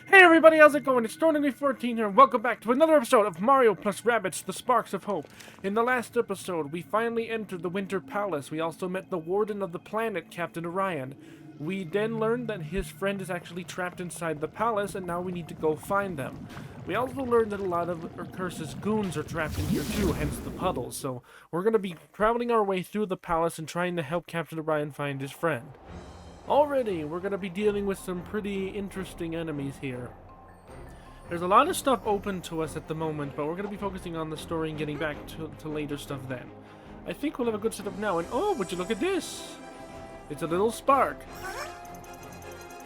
Hey everybody, how's it going? It's Stormedegree 14 here, and welcome back to another episode of Mario plus Rabbids, The Sparks of Hope. In the last episode, we finally entered the Winter Palace. We also met the Warden of the planet, Captain Orion. We then learned that his friend is actually trapped inside the palace, and now we need to go find them. We also learned that a lot of Urkursa's goons are trapped in here too, hence the puddles. So we're going to be traveling our way through the palace and trying to help Captain Orion find his friend. Already, we're going to be dealing with some pretty interesting enemies here. There's a lot of stuff open to us at the moment, but we're going to be focusing on the story and getting back to later stuff then. I think we'll have a good setup now, and oh, would you look at this? It's a little spark.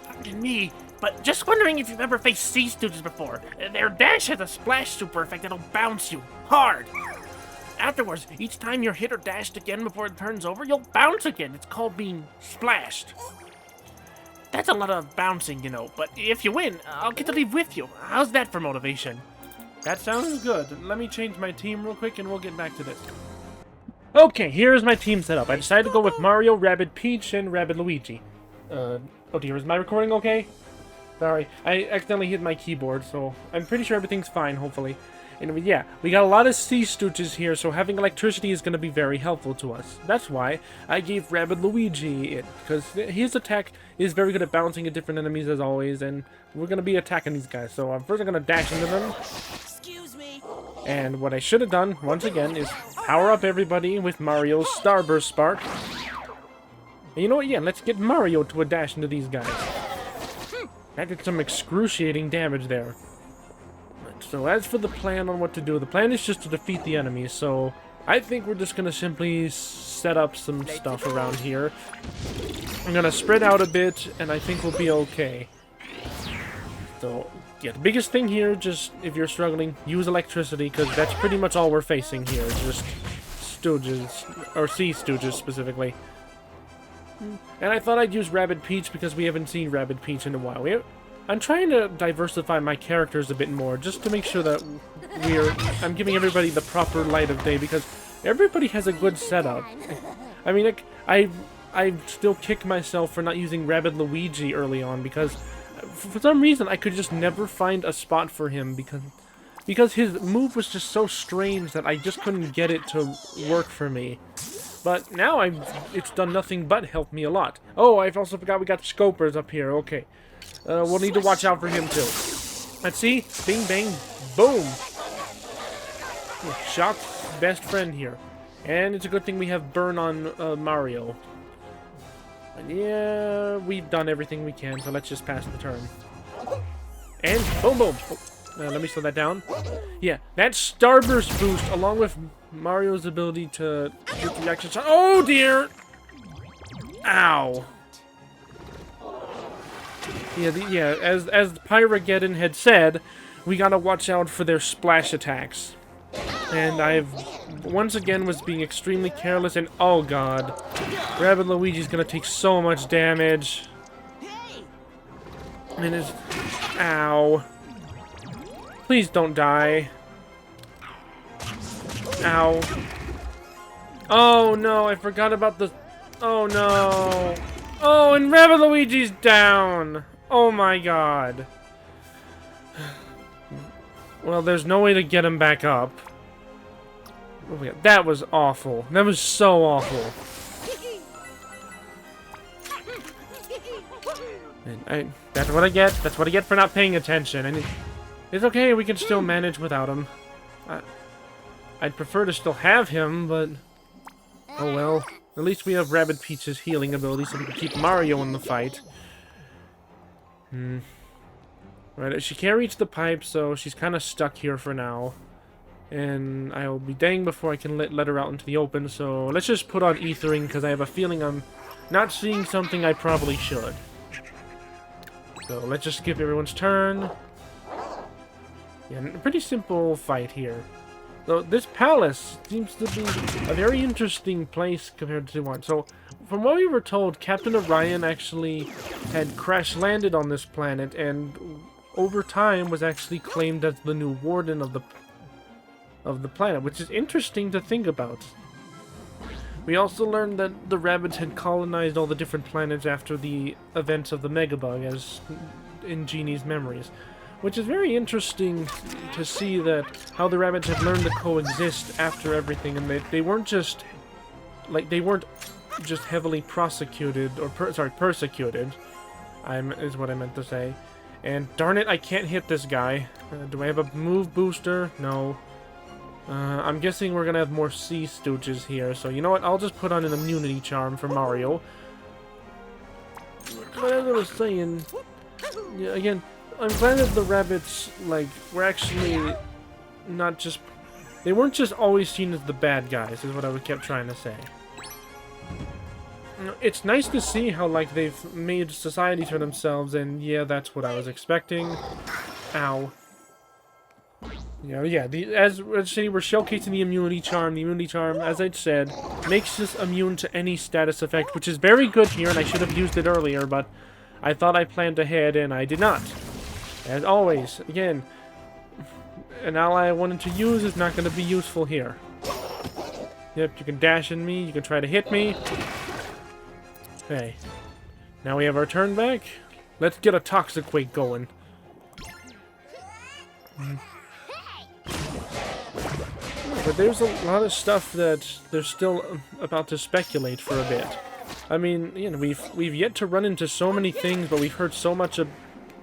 Pardon me, but just wondering if you've ever faced sea stooges before. Their dash has a splash super effect that'll bounce you hard. Afterwards, each time you're hit or dashed again before it turns over, you'll bounce again. It's called being splashed. That's a lot of bouncing, you know, but if you win, I'll get to leave with you. How's that for motivation? That sounds good. Let me change my team real quick and we'll get back to this. Okay, here's my team setup. I decided to go with Mario, Rabbid Peach, and Rabbid Luigi. Oh dear, is my recording okay? Sorry, I accidentally hit my keyboard, so I'm pretty sure everything's fine, hopefully. And yeah, we got a lot of sea stooges here, so having electricity is going to be very helpful to us. That's why I gave Rabbid Luigi it, because his attack is very good at bouncing at different enemies as always, and we're going to be attacking these guys. So first I'm going to dash into them. Excuse me. And what I should have done, once again, is power up everybody with Mario's Starburst Spark. And you know what? Yeah, let's get Mario to a dash into these guys. That did some excruciating damage there. So as for the plan on what to do, the plan is just to defeat the enemies, so I think we're just going to simply set up some stuff around here. I'm going to spread out a bit, and I think we'll be okay. So, yeah, the biggest thing here, just if you're struggling, use electricity, because that's pretty much all we're facing here, just stooges, or sea stooges specifically. And I thought I'd use Rabbid Peach because we haven't seen Rabbid Peach in a while. I'm trying to diversify my characters a bit more, just to make sure that I'm giving everybody the proper light of day, because everybody has a good setup. I mean, I still kick myself for not using Rabbid Luigi early on, because for some reason I could just never find a spot for him, because his move was just so strange that I just couldn't get it to work for me. But now it's done nothing but help me a lot. Oh, I've also forgot we got Scopers up here. Okay. We'll need to watch out for him, too. Let's see. Bing, bang, boom. Shock's best friend here. And it's a good thing we have burn on Mario. And yeah, we've done everything we can, so let's just pass the turn. And boom, boom. Oh, let me slow that down. Yeah, that Starburst boost, along with Mario's ability to get the reaction shot. Oh, dear! Ow. Yeah, as Pyrageddon had said, we gotta watch out for their splash attacks. And I've once again was being extremely careless, and oh god, Rabbid Luigi's gonna take so much damage. And his ow. Please don't die. Ow. Oh no, I forgot about the oh no. Oh, and Rabbid Luigi's down! Oh my god. Well, there's no way to get him back up. Oh my god, that was awful. That was so awful. And that's what I get. That's what I get for not paying attention. And it's okay, we can still manage without him. I'd prefer to still have him, but oh well. At least we have Rabbid Peach's healing ability, so we can keep Mario in the fight. Right, she can't reach the pipe, so she's kind of stuck here for now. And I'll be dang before I can let her out into the open, so let's just put on Ethering, because I have a feeling I'm not seeing something I probably should. So let's just skip everyone's turn. Yeah, a pretty simple fight here. So this palace seems to be a very interesting place compared to one. So, from what we were told, Captain Orion actually had crash-landed on this planet, and over time was actually claimed as the new warden of the planet, which is interesting to think about. We also learned that the Rabbids had colonized all the different planets after the events of the Megabug, as in Genie's memories. Which is very interesting to see that how the Rabbids had learned to coexist after everything, and they weren't just... like, they weren't just heavily prosecuted, or persecuted, is what I meant to say. And darn it, I can't hit this guy. Do I have a move booster? No. I'm guessing we're gonna have more Sea Stooges here, so you know what? I'll just put on an immunity charm for Mario. But as I was saying, yeah, again, I'm glad that the Rabbids, like, were actually not just... they weren't just always seen as the bad guys, is what I kept trying to say. It's nice to see how, like, they've made societies for themselves, and yeah, that's what I was expecting. Ow. Yeah, as I say, we're showcasing the immunity charm. The immunity charm, as I said, makes us immune to any status effect, which is very good here, and I should have used it earlier, but I thought I planned ahead, and I did not. As always, again, an ally I wanted to use is not going to be useful here. Yep, you can dash in me, you can try to hit me. Okay. Now we have our turn back. Let's get a Toxic Quake going. But there's a lot of stuff that they're still about to speculate for a bit. I mean, you know, we've yet to run into so many things, but we've heard so much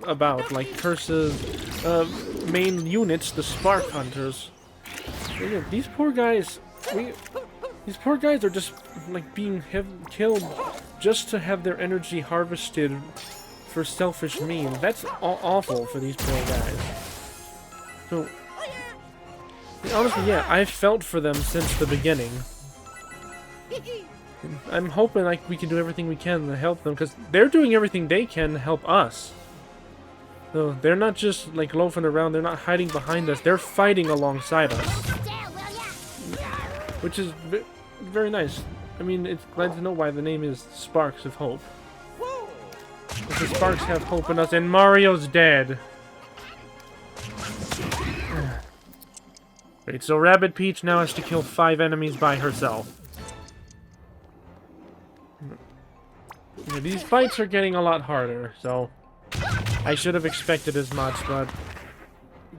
about, like, Curse's main units, the Spark Hunters. Yeah, these poor guys, these poor guys are just, like, being killed just to have their energy harvested for selfish means. That's awful for these poor guys. So, honestly, yeah, I've felt for them since the beginning. I'm hoping, like, we can do everything we can to help them, because they're doing everything they can to help us. So they're not just, like, loafing around, they're not hiding behind us, they're fighting alongside us. Which is very nice. I mean, it's glad to know why the name is Sparks of Hope. Because the Sparks have hope in us, and Mario's dead. Wait, so Rabbid Peach now has to kill 5 enemies by herself. Yeah, these fights are getting a lot harder, so I should have expected as much, but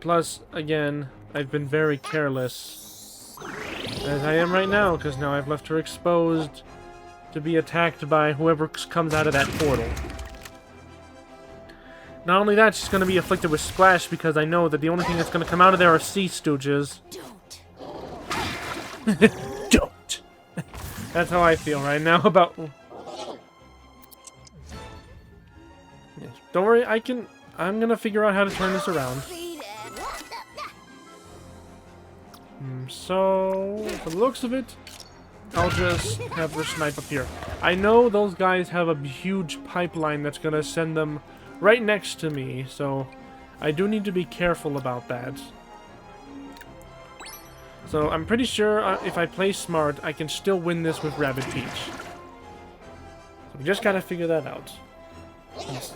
plus, again, I've been very careless, as I am right now, because now I've left her exposed to be attacked by whoever comes out of that portal. Not only that, she's going to be afflicted with Splash, because I know that the only thing that's going to come out of there are Sea Stooges. Don't! Don't! That's how I feel right now about... Yes. Don't worry, I'm going to figure out how to turn this around. So, for the looks of it, I'll just have her snipe up here. I know those guys have a huge pipeline that's going to send them right next to me, so I do need to be careful about that. So I'm pretty sure if I play smart, I can still win this with Rabbid Peach. So we just gotta figure that out. Yes.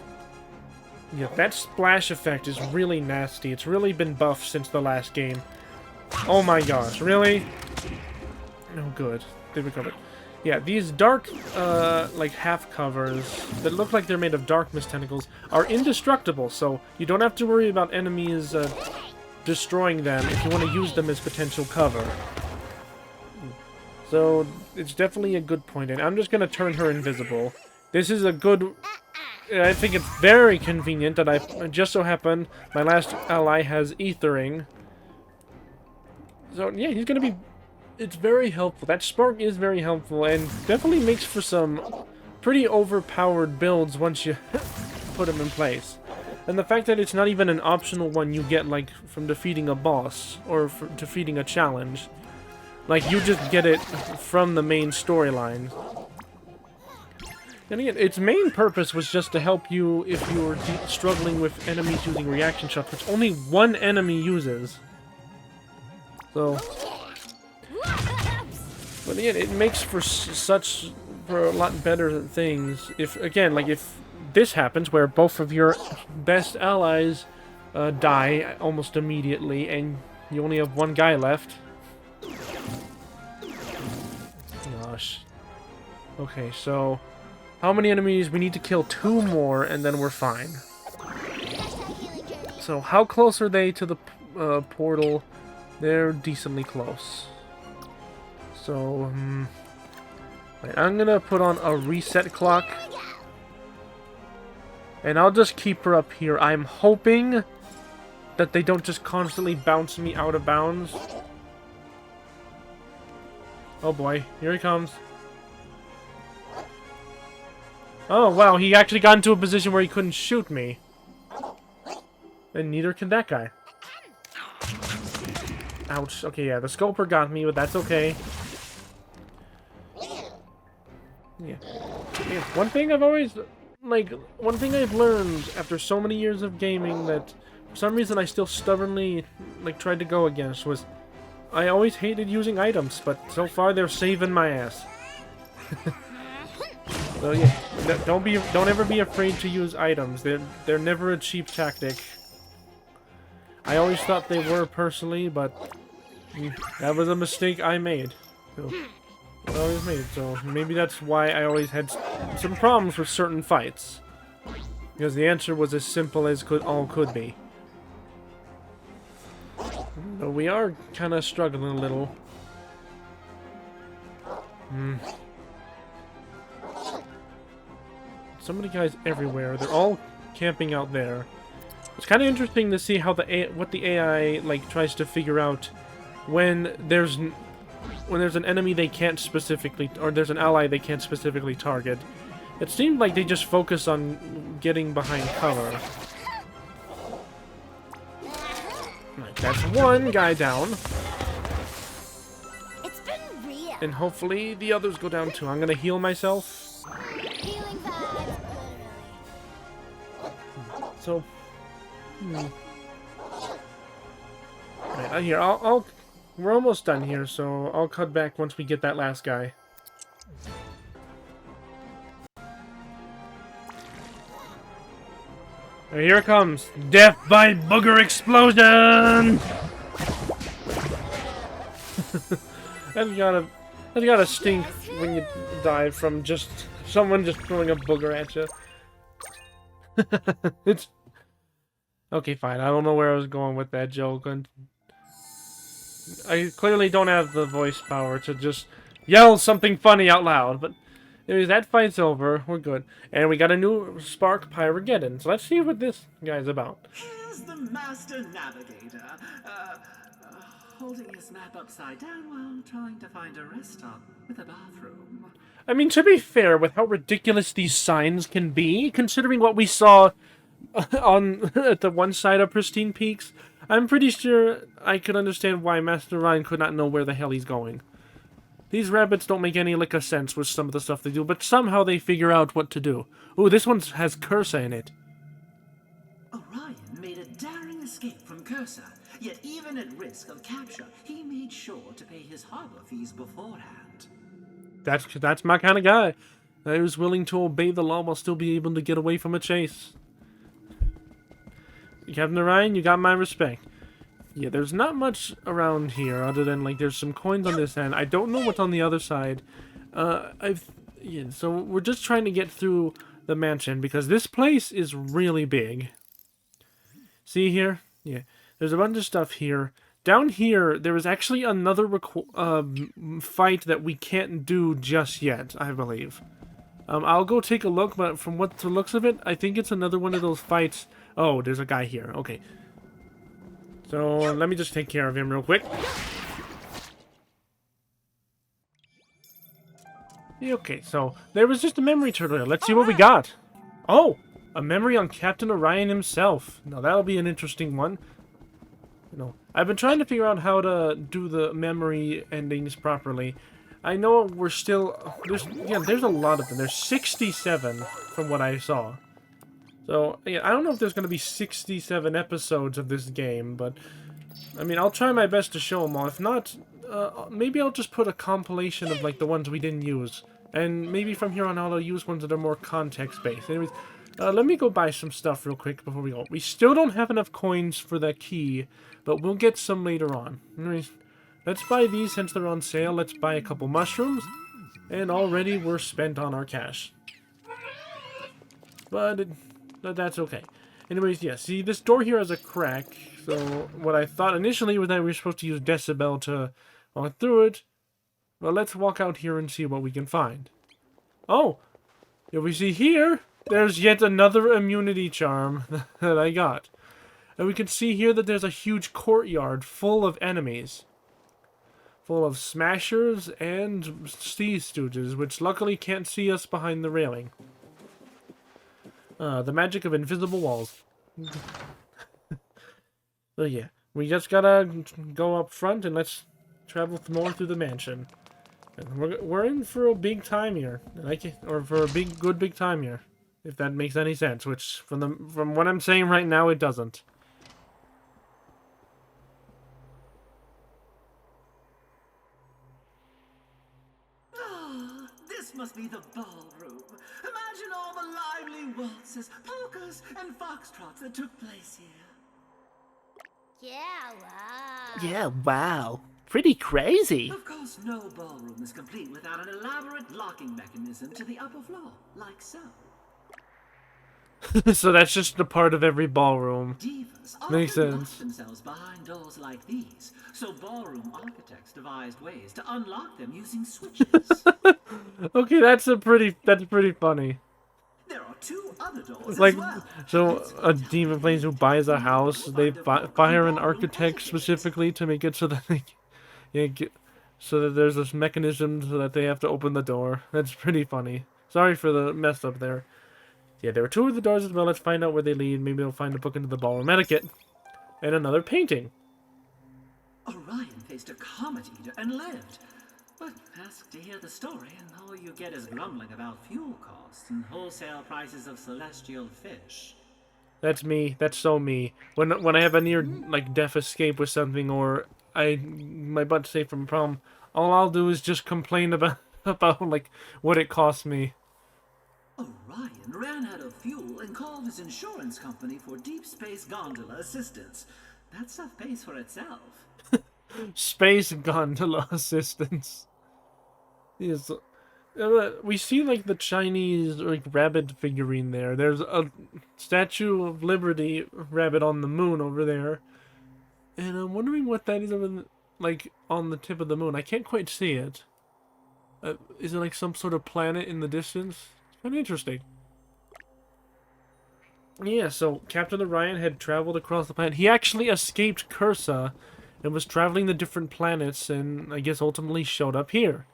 Yeah, that splash effect is really nasty. It's really been buffed since the last game. Oh my gosh, really? Oh, good. They recovered. Yeah, these dark, like, half covers that look like they're made of dark mist tentacles are indestructible, so you don't have to worry about enemies destroying them if you want to use them as potential cover. So, it's definitely a good point, and I'm just going to turn her invisible. This is a good... I think it's very convenient that I just so happen my last ally has Ethering. So, yeah, he's going to be... It's very helpful. That Spark is very helpful, and definitely makes for some pretty overpowered builds once you put them in place. And the fact that it's not even an optional one you get, like, from defeating a boss, or from defeating a challenge. Like, you just get it from the main storyline. And again, its main purpose was just to help you if you were struggling with enemies using reaction shots, which only one enemy uses. So... But again, it makes for for a lot better things if, again, like if this happens where both of your best allies die almost immediately and you only have one guy left. gosh. Okay, so how many enemies? We need to kill 2 more, and then we're fine. So how close are they to the portal? They're decently close. So, right, I'm gonna put on a reset clock. And I'll just keep her up here. I'm hoping that they don't just constantly bounce me out of bounds. Oh boy, here he comes. Oh wow, he actually got into a position where he couldn't shoot me. And neither can that guy. Ouch. Okay, yeah, the sculper got me, but that's okay. Yeah. One thing I've always... one thing I've learned after so many years of gaming that for some reason I still stubbornly, tried to go against was I always hated using items, but so far they're saving my ass. So yeah, don't ever be afraid to use items. They're never a cheap tactic. I always thought they were personally, but that was a mistake I made. So, I always made, so maybe that's why I always had some problems with certain fights. Because the answer was as simple as all could be. But we are kind of struggling a little. So many guys everywhere. They're all camping out there. It's kind of interesting to see how what the AI tries to figure out when there's an enemy they can't specifically, or there's an ally they can't specifically target. It seemed like they just focus on getting behind cover. Right, that's one guy down. It's been real. And hopefully the others go down too. I'm gonna heal myself. Healing vibes, literally. So, right, here, we're almost done here, so I'll cut back once we get that last guy. And here it comes. Death by booger explosion! That's gotta stink when you die from just someone just throwing a booger at you. It's... Okay, fine. I don't know where I was going with that joke. And I clearly don't have the voice power to just yell something funny out loud. But anyways, that fight's over. We're good. And we got a new Spark Pyrogeddon. So let's see what this guy's about. Here's the Master Navigator, holding his map upside down while trying to find a rest stop with a bathroom. I mean, to be fair, with how ridiculous these signs can be, considering what we saw at the one side of Pristine Peaks, I'm pretty sure I could understand why Master Ryan could not know where the hell he's going. These Rabbids don't make any lick of sense with some of the stuff they do, but somehow they figure out what to do. Ooh, this one has Cursa in it. Orion made a daring escape from Cursa, yet even at risk of capture, he made sure to pay his harbor fees beforehand. That's my kind of guy. I was willing to obey the law while still be able to get away from a chase. Captain Orion, you got my respect. Yeah, there's not much around here other than there's some coins on this end. I don't know what's on the other side. So we're just trying to get through the mansion because this place is really big. See here? Yeah, there's a bunch of stuff here. Down here, there is actually another fight that we can't do just yet, I believe. I'll go take a look, but from what the looks of it, I think it's another one of those fights. Oh, there's a guy here. Okay. So, let me just take care of him real quick. Okay, so there was just a memory turtle. Let's see what we got. Oh, a memory on Captain Orion himself. Now, that'll be an interesting one. I've been trying to figure out how to do the memory endings properly. I know we're still... there's a lot of them. There's 67 from what I saw. So, yeah, I don't know if there's going to be 67 episodes of this game, but... I mean, I'll try my best to show them all. If not, maybe I'll just put a compilation of, the ones we didn't use. And maybe from here on out, I'll use ones that are more context-based. Anyways, let me go buy some stuff real quick before we go. We still don't have enough coins for that key, but we'll get some later on. Anyways, let's buy these since they're on sale. Let's buy a couple mushrooms. And already we're spent on our cash. But that's okay. Anyways, yeah, see, this door here has a crack. So what I thought initially was that we were supposed to use Decibel to walk through it. Well, let's walk out here and see what we can find. Oh! If we see here, there's yet another immunity charm that I got. And we can see here that there's a huge courtyard full of enemies. Full of smashers and sea stooges, which luckily can't see us behind the railing. The magic of invisible walls. So yeah, we just gotta go up front and let's travel more through the mansion. And we're in for a big time here, or for a good big time here, if that makes any sense. Which from what I'm saying right now, it doesn't. Ah, this must be the ballroom. Imagine all the lively waltzes, polkas, and foxtrots that took place here. Yeah, wow. Yeah, wow. Pretty crazy. Of course, no ballroom is complete without an elaborate locking mechanism to the upper floor, like so. So that's just a part of every ballroom. Divas Makes often sense. lock themselves behind doors like these, so ballroom architects devised ways to unlock them using switches. Okay, that's pretty funny. There are two other doors Like, as well. so a demon plays who buys a house, they fire an architect specifically to make it so that so that there's this mechanism so that they have to open the door. That's pretty funny. Sorry for the mess up there. Yeah, there were two of the doors as well. Let's find out where they lead. Maybe we'll find a book into the ballroom etiquette. And another painting. Orion faced a comet eater and lived. But ask to hear the story, and all you get is grumbling about fuel costs and wholesale prices of celestial fish. That's me. That's so me. When I have a near like death escape with something, or my butt's safe from a problem, all I'll do is just complain about like what it cost me. Orion ran out of fuel and called his insurance company for deep space gondola assistance. That stuff pays for itself. Space gondola assistance. Yes. We see like the Chinese like rabbit figurine there. There's a Statue of Liberty rabbit on the moon over there. And I'm wondering what that is over like on the tip of the moon. I can't quite see it. Is it like some sort of planet in the distance? Kind of interesting. Yeah, so Captain Orion had traveled across the planet. He actually escaped Cursa and was traveling the different planets, and I guess ultimately showed up here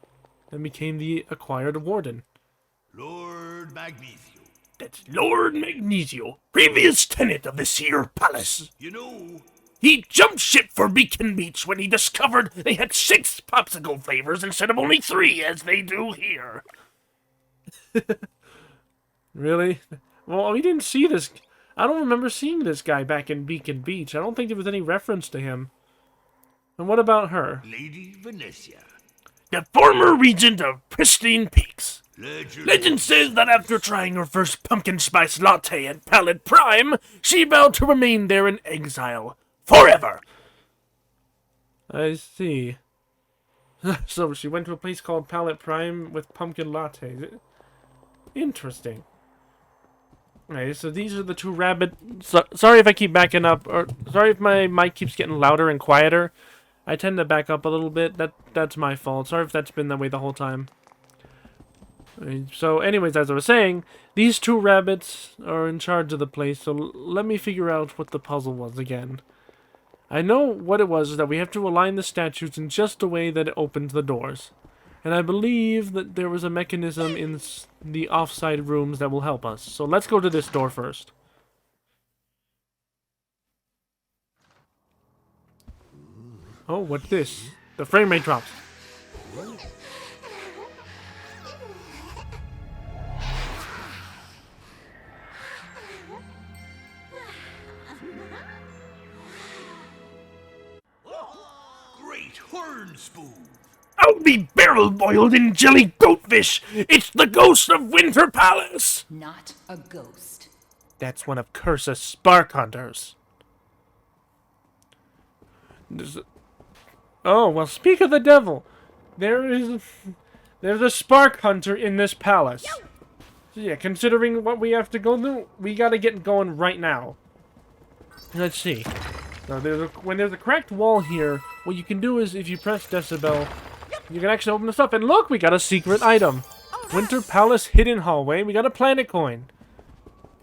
and became the acquired warden. Lord Magnesio. That's Lord Magnesio, previous tenant of this here palace. You know, He jumped ship for Beacon Beach when he discovered they had 6 popsicle flavors instead of only 3 as they do here. Really? Well, we didn't see this. I don't remember seeing this guy back in Beacon Beach. I don't think there was any reference to him. And what about her? Lady Venetia. The former regent of Pristine Peaks. Legend. Legend says that after trying her first pumpkin spice latte at Palette Prime, she vowed to remain there in exile forever. I see. So she went to a place called Palette Prime with pumpkin lattes. Interesting. Alright, so these are the two rabbit... sorry if I keep backing up, or sorry if my mic keeps getting louder and quieter. I tend to back up a little bit. That's my fault. Sorry if that's been that way the whole time. So anyways, as I was saying, these two rabbits are in charge of the place, so let me figure out what the puzzle was again. I know what it was, is that we have to align the statues in just a way that it opens the doors. And I believe that there was a mechanism in the offside rooms that will help us. So let's go to this door first. Oh, what's this? The frame rate drops. Great horn spoon. I'll be barrel boiled in jelly goatfish. It's the ghost of Winter Palace. Not a ghost. That's one of Cursa's spark hunters. Oh, well, speak of the devil. There There's a Spark Hunter in this palace. So yeah, considering what we have to go through, we gotta get going right now. Let's see. Now, when there's a cracked wall here, what you can do is, if you press Decibel, you can actually open this up. And look, we got a secret item. Winter Palace Hidden Hallway. We got a planet coin.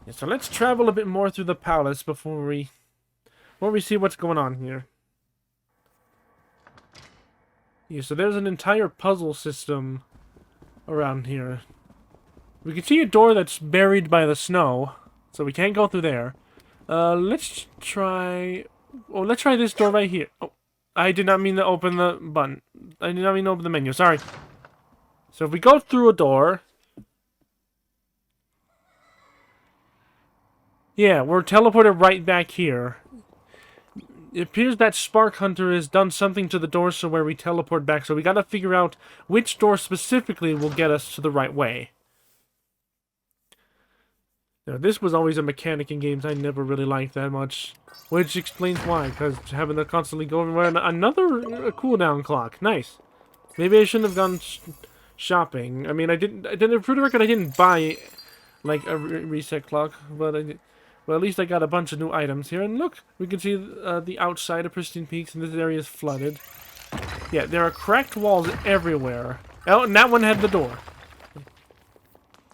Yeah, so let's travel a bit more through the palace before we see what's going on here. Yeah, so there's an entire puzzle system around here. We can see a door that's buried by the snow, so we can't go through there. Let's try... Oh, let's try this door right here. Oh, I did not mean to open the button. I did not mean to open the menu, sorry. So if we go through a door... Yeah, we're teleported right back here. It appears that Spark Hunter has done something to the door so where we teleport back, so we gotta figure out which door specifically will get us to the right way. Now, this was always a mechanic in games I never really liked that much, which explains why, because having to constantly go everywhere. Another cooldown clock, nice. Maybe I shouldn't have gone shopping. I mean, for the record, I didn't buy, like, a reset clock, but well, at least I got a bunch of new items here. And look, we can see the outside of Pristine Peaks, and this area is flooded. Yeah, there are cracked walls everywhere. Oh, and that one had the door.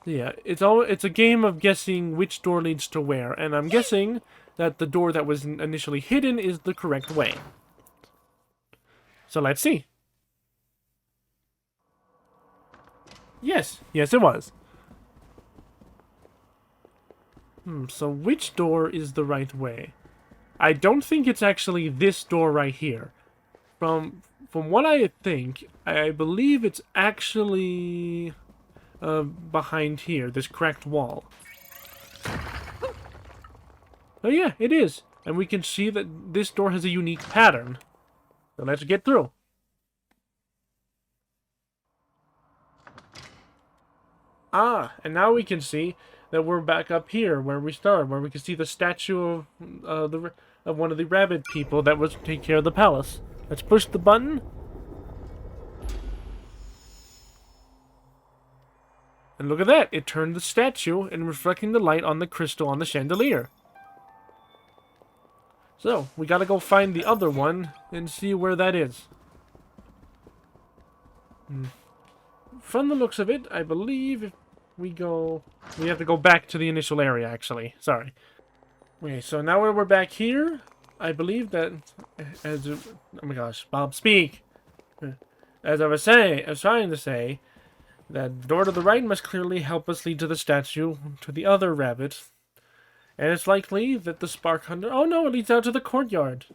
Yeah, it's a game of guessing which door leads to where, and I'm guessing that the door that was initially hidden is the correct way. So let's see. Yes, it was. So which door is the right way? I don't think it's actually this door right here. From what I think, I believe it's actually behind here, this cracked wall. Oh yeah, it is. And we can see that this door has a unique pattern. So let's get through. Ah, and now we can see that we're back up here where we started, where we can see the statue of one of the Rabbid people that was to take care of the palace. Let's push the button. And look at that, it turned the statue and reflecting the light on the crystal on the chandelier. So, we gotta go find the other one and see where that is. From the looks of it, I believe if we have to go back to the initial area, actually. Sorry. Okay, so now we're back here. I believe that, oh my gosh, Bob, speak! As I was trying to say, that the door to the right must clearly help us lead to the statue, to the other rabbit. And it's likely that the Spark Hunter... Oh no, it leads out to the courtyard.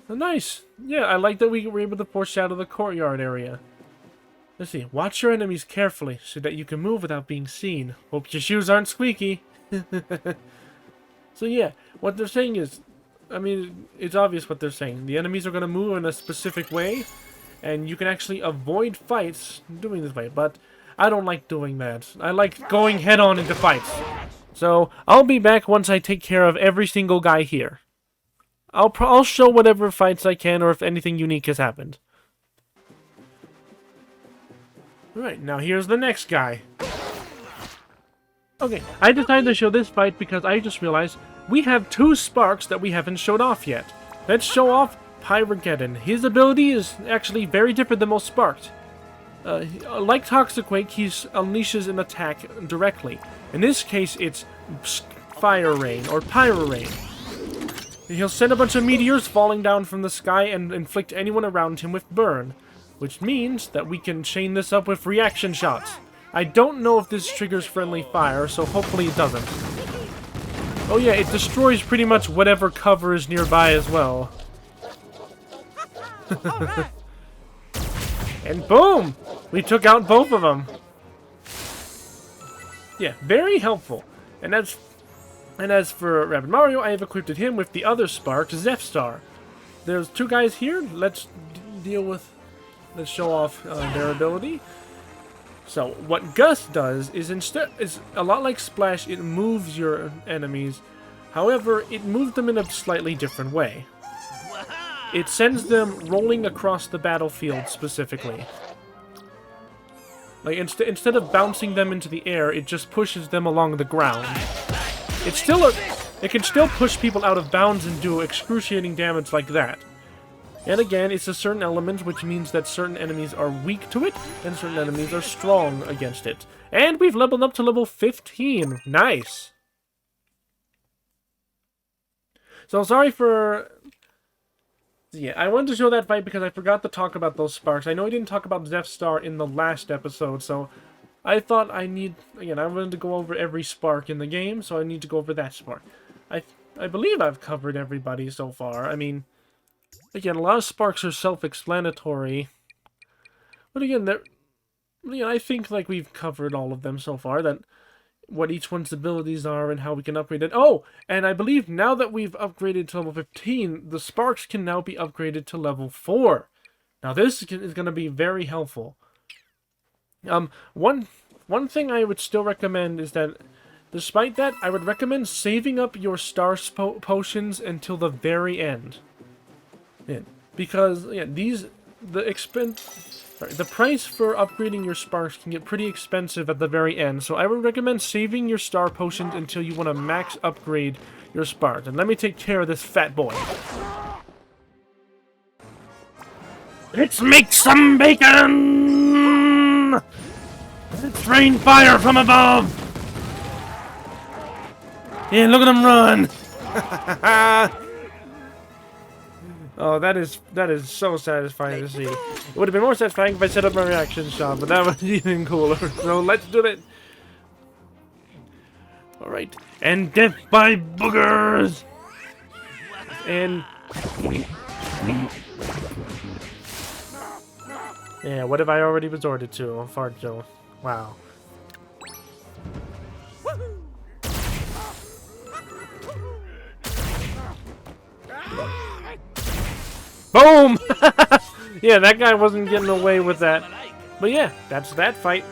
Oh, nice. Yeah, I like that we were able to foreshadow the courtyard area. Let's see. Watch your enemies carefully so that you can move without being seen. Hope your shoes aren't squeaky. So yeah, what they're saying is... I mean, it's obvious what they're saying. The enemies are going to move in a specific way, and you can actually avoid fights doing this way, but I don't like doing that. I like going head-on into fights. So, I'll be back once I take care of every single guy here. I'll show whatever fights I can, or if anything unique has happened. Alright, now here's the next guy. Okay, I decided to show this fight because I just realized we have two sparks that we haven't showed off yet. Let's show off Pyrogeddon. His ability is actually very different than most sparks. Like Toxiquake, he unleashes an attack directly. In this case, it's Fire Rain, or Pyro Rain. He'll send a bunch of meteors falling down from the sky and inflict anyone around him with burn, which means that we can chain this up with reaction shots. I don't know if this triggers friendly fire, so hopefully it doesn't. Oh yeah, it destroys pretty much whatever cover is nearby as well. And boom! We took out both of them. Yeah, very helpful. And as for Rabbid Mario, I have equipped him with the other spark, Zeph Star. There's two guys here. Let's show off their ability. So what Gus does is is a lot like Splash. It moves your enemies. However, it moves them in a slightly different way. It sends them rolling across the battlefield specifically. Like, instead of bouncing them into the air, it just pushes them along the ground. It's still it can still push people out of bounds and do excruciating damage like that. And again, it's a certain element, which means that certain enemies are weak to it, and certain enemies are strong against it. And we've leveled up to level 15. Nice! So, sorry for... Yeah, I wanted to show that fight because I forgot to talk about those sparks. I know I didn't talk about Zeph's Star in the last episode, so I thought I wanted to go over every spark in the game, so I need to go over that spark. I believe I've covered everybody so far. I mean, again, a lot of sparks are self-explanatory. But again, I think like we've covered all of them so far, that what each one's abilities are and how we can upgrade it. Oh, and I believe now that we've upgraded to level 15, the sparks can now be upgraded to level 4. Now this is going to be very helpful. One thing I would still recommend is that, despite that, I would recommend saving up your star potions until the very end. Yeah, because the price for upgrading your sparks can get pretty expensive at the very end, so I would recommend saving your star potions until you want to max upgrade your sparks. And let me take care of this fat boy. Let's make some bacon! Let's rain fire from above! Yeah, look at him run! Oh, that is so satisfying to see. It would have been more satisfying if I set up my reaction shot, but that was even cooler. So let's do it. Alright. And death by boogers! And... yeah, what have I already resorted to? A fart joke. Wow. Boom! Yeah, that guy wasn't getting away with that. But yeah, that's that fight.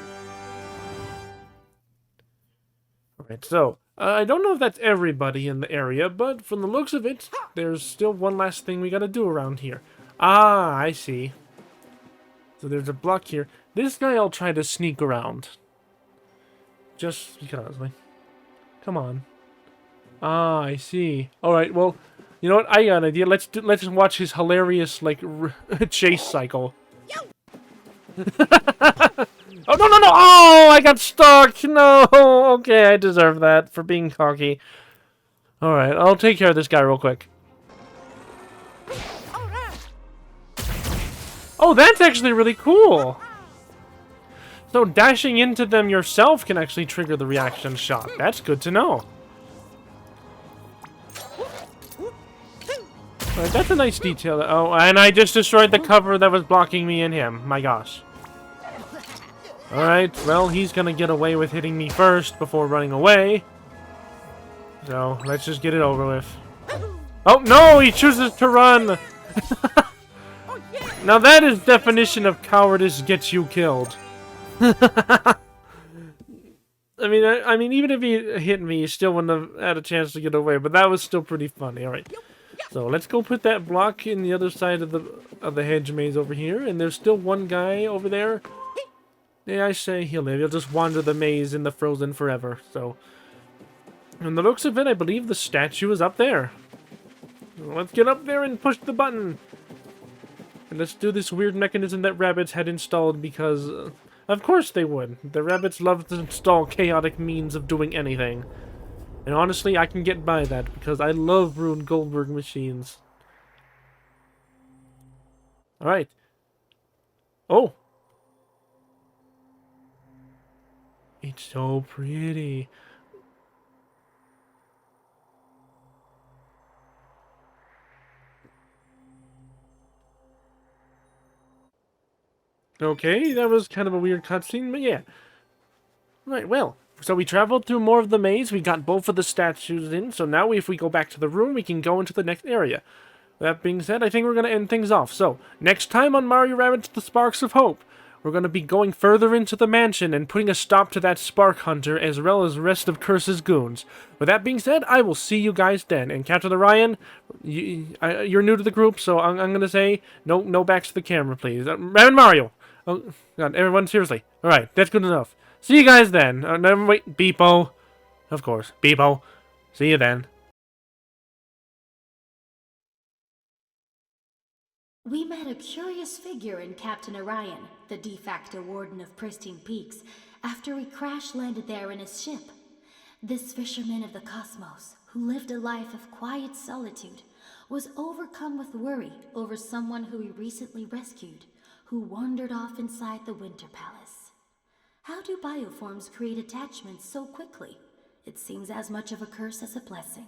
Alright, so, I don't know if that's everybody in the area, but from the looks of it, there's still one last thing we gotta do around here. Ah, I see. So there's a block here. This guy I'll try to sneak around. Just because, like, come on. Ah, I see. Alright, well... you know what? I got an idea. Let's watch his hilarious chase cycle. Oh no! Oh, I got stuck. No. Okay, I deserve that for being cocky. All right, I'll take care of this guy real quick. Oh, that's actually really cool. So dashing into them yourself can actually trigger the reaction shot. That's good to know. Alright, that's a nice detail. Oh, and I just destroyed the cover that was blocking me and him. My gosh. Alright, well, he's gonna get away with hitting me first before running away. So, let's just get it over with. Oh, no! He chooses to run! Now that is definition of cowardice gets you killed. I mean, even if he hit me, he still wouldn't have had a chance to get away, but that was still pretty funny. Alright. So let's go put that block in the other side of the hedge maze over here, and there's still one guy over there. Yeah, I say he'll live. He'll just wander the maze in the frozen forever. So, from the looks of it, I believe the statue is up there. Let's get up there and push the button. And let's do this weird mechanism that Rabbids had installed because, of course they would. The Rabbids love to install chaotic means of doing anything. And honestly, I can get by that because I love Rune Goldberg machines. Alright. Oh! It's so pretty. Okay, that was kind of a weird cutscene, but yeah. Right, well. So we traveled through more of the maze, we got both of the statues in, so now if we go back to the room, we can go into the next area. That being said, I think we're going to end things off. So, next time on Mario Rabbids The Sparks of Hope, we're going to be going further into the mansion and putting a stop to that Spark Hunter, as well as the rest of Curse's goons. With that being said, I will see you guys then. And Captain Orion, you're new to the group, so I'm going to say, no backs to the camera, please. Rabbid Mario, Oh, God, everyone, seriously. Alright, that's good enough. See you guys then. No, wait, Beepo. Of course, Beepo. See you then. We met a curious figure in Captain Orion, the de facto warden of Pristine Peaks, after we crash-landed there in his ship. This fisherman of the cosmos, who lived a life of quiet solitude, was overcome with worry over someone who he recently rescued, who wandered off inside the Winter Palace. How do bioforms create attachments so quickly? It seems as much of a curse as a blessing.